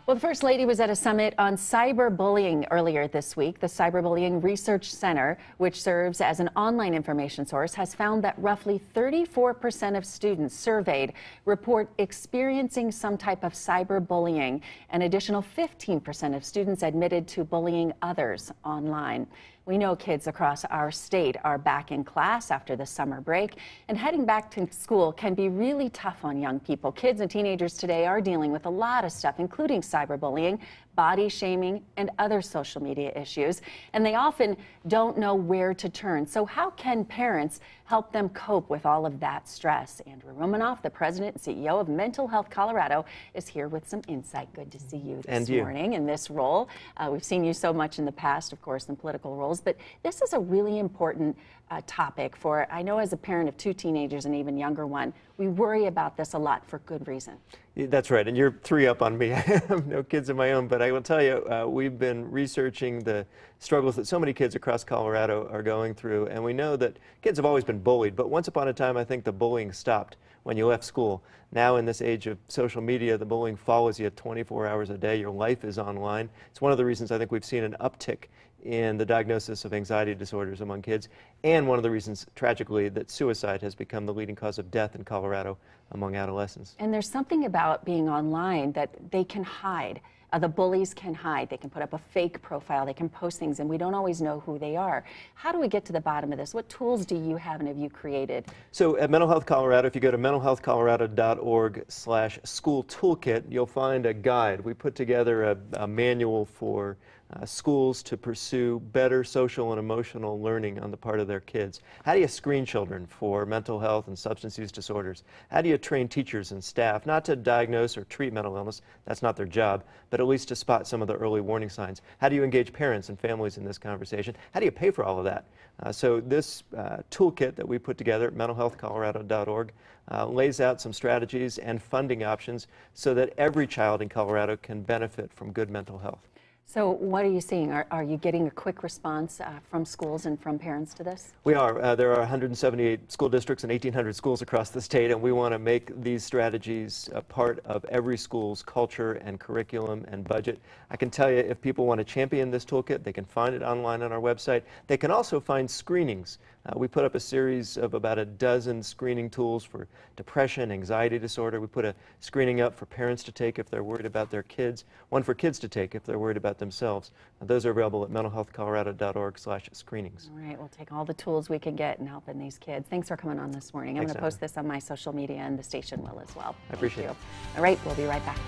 Well, the First Lady was at a summit on cyberbullying earlier this week. The Cyberbullying Research Center, which serves as an online information source, has found that roughly 34% of students surveyed report experiencing some type of cyberbullying. An additional 15% of students admitted to bullying others online. We know kids across our state are back in class after the summer break, and heading back to school can be really tough on young people. Kids and teenagers today are dealing with a lot of stuff, including cyberbullying, body shaming, and other social media issues, and they often don't know where to turn. So how can parents help them cope with all of that stress? Andrew Romanoff, the president and CEO of Mental Health Colorado, is here with some insight. Good to see you this morning in this role. We've seen you so much in the past, of course, in political roles, but this is a really important topic for, I know as a parent of 2 teenagers and even younger one, we worry about this a lot for good reason. That's right, and you're 3 up on me. I have no kids of my own, but I will tell you, we've been researching the struggles that so many kids across Colorado are going through, and we know that kids have always been bullied, but once upon a time, I think the bullying stopped when you left school. Now, in this age of social media, the bullying follows you 24 hours a day. Your life is online. It's one of the reasons I think we've seen an uptick in the diagnosis of anxiety disorders among kids, and one of the reasons, tragically, that suicide has become the leading cause of death in Colorado among adolescents. And there's something about being online that they can hide. The bullies can hide. They can put up a fake profile. They can post things, and we don't always know who they are. How do we get to the bottom of this? What tools do you have and have you created? So at Mental Health Colorado, if you go to mentalhealthcolorado.org/school toolkit, you'll find a guide. We put together a manual for schools to pursue better social and emotional learning on the part of their kids. How do you screen children for mental health and substance use disorders? How do you train teachers and staff not to diagnose or treat mental illness? That's not their job, but at least to spot some of the early warning signs. How do you engage parents and families in this conversation? How do you pay for all of that? So this toolkit that we put together at mentalhealthcolorado.org lays out some strategies and funding options so that every child in Colorado can benefit from good mental health. So what are you seeing? Are you getting a quick response from schools and from parents to this? We are. There are 178 school districts and 1,800 schools across the state, and we want to make these strategies a part of every school's culture and curriculum and budget. I can tell you, if people want to champion this toolkit, they can find it online on our website. They can also find screenings. We put up a series of about a dozen screening tools for depression, anxiety disorder. We put a screening up for parents to take if they're worried about their kids, one for kids to take if they're worried about themselves. Those are available at mentalhealthcolorado.org/screenings. All right, we'll take all the tools we can get in helping these kids. Thanks for coming on this morning. I'm going to post this on my social media, and the station will as well. I appreciate it. All right, we'll be right back.